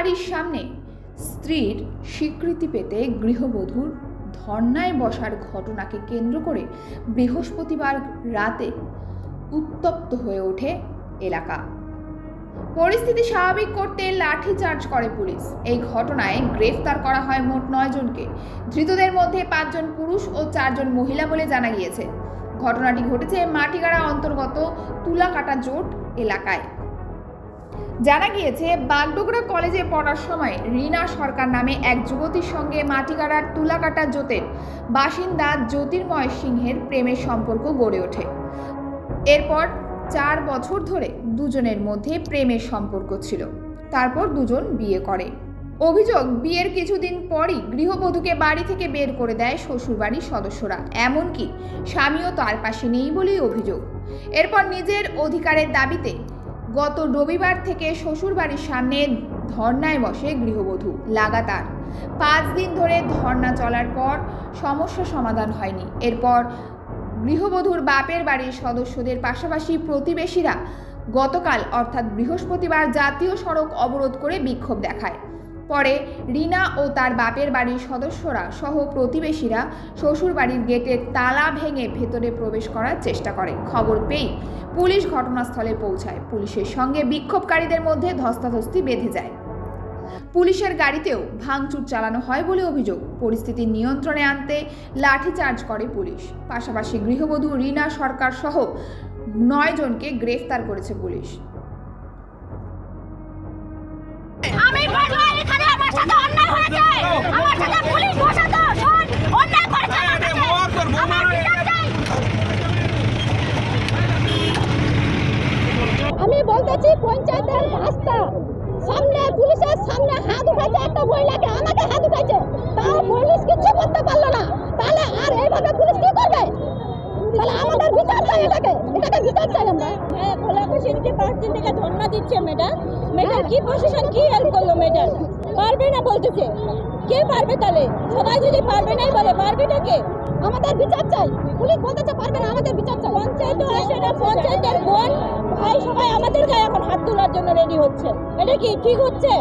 বাড়ির সামনে স্ত্রীর স্বীকৃতি পেতে গৃহবধূর ধর্নায় বসার ঘটনাকে কেন্দ্র করে বৃহস্পতিবার রাতে উত্তপ্ত হয়ে ওঠে এলাকা। পরিস্থিতি স্বাভাবিক করতে লাঠিচার্জ করে পুলিশ। এই ঘটনায় গ্রেফতার করা হয় মোট 9 জনকে। ধৃতদের মধ্যে 5 জন পুরুষ ও 4 জন মহিলা বলে জানা গিয়েছে। ঘটনাটি ঘটেছে মাটিগাড়া অন্তর্গত তুলাকাটা জোট এলাকায়। জানা গিয়েছে, বাগডোগরা কলেজে পড়ার সময় রিনা সরকার নামে এক যুবতীর সঙ্গে মাটিগাড়ার তুলাকাটা জোটের বাসিন্দা জ্যোতির্ময় সিংহের প্রেমের সম্পর্ক গড়ে ওঠে। এরপর 4 বছর ধরে দুজনের মধ্যে প্রেমের সম্পর্ক ছিল। তারপর দুজন বিয়ে করে। অভিযোগ, বিয়ের কিছুদিন পরই গৃহবধূকে বাড়ি থেকে বের করে দেয় শ্বশুরবাড়ির সদস্যরা। এমনকি স্বামীও তার পাশে নেই বলেই অভিযোগ। এরপর নিজের অধিকারের দাবিতে গত রবিবার থেকে শ্বশুরবাড়ির সামনে ধর্নায় বসে গৃহবধূ। লাগাতার 5 দিন ধরে ধর্না চলার পর সমস্যা সমাধান হয়নি। এরপর গৃহবধূর বাপের বাড়ির সদস্যদের পাশাপাশি প্রতিবেশীরা গতকাল অর্থাৎ বৃহস্পতিবার জাতীয় সড়ক অবরোধ করে বিক্ষোভ দেখায়। পরে রিনা ও তার বাপের বাড়ির সদস্যরা সহ প্রতিবেশীরা শ্বশুরবাড়ির গেটের তালা ভেঙে ভেতরে প্রবেশ করার চেষ্টা করে। খবর পেয়ে পুলিশ ঘটনাস্থলে পৌঁছায়। পুলিশের সঙ্গে বিক্ষোভকারীদের মধ্যে ধস্তাধস্তি বেঁধে যায়। পুলিশের গাড়িতেও ভাঙচুর চালানো হয় বলে অভিযোগ। পরিস্থিতি নিয়ন্ত্রণে আনতে লাঠিচার্জ করে পুলিশ। পাশাপাশি গৃহবধূ রিনা সরকার সহ 9 জনকে গ্রেফতার করেছে পুলিশ। আমি বলবো, এখানে আমার সাথে অন্যায় হয়েছে। আমার সাথে পুলিশ বসাতো, শোন, অন্যায় করেছে আমার সাথে। আমার বিচার চাই। আমি বলতেছি, পঞ্চায়েতের রাস্তা সামনে, পুলিশের সামনে হাত উঠাইছে একটা মহিলাকে, আমাকে হাত উঠাইছে, তাও পুলিশ কিছু করতে পারলো না। তাহলে আর এইভাবে পুলিশ কি করবে? তাহলে আমাদের বিচার চাই, এটাকে বিচার চাই আমরা। খোলাখুশিকে 5 দিন থেকে ধর্ণা দিচ্ছে ম্যাডাম। কি প্রশাসন কি হেল্প করলো ম্যাডাম? পারবে না বলতেছে। কে পারবে তাহলে? সবাই যদি পারবে নাই বলে, পারবেটা কে? আমাদের বিচার চাই। পুলিশ বলতেছে পারবে না, আমাদের বিচার চাই। পঞ্চায়েতও আসে না, পঞ্চায়েতের বোন ভাই সবাই আমাদের গায়ে এখন হাত তোলার জন্য রেডি হচ্ছে। এটা কি ঠিক হচ্ছে?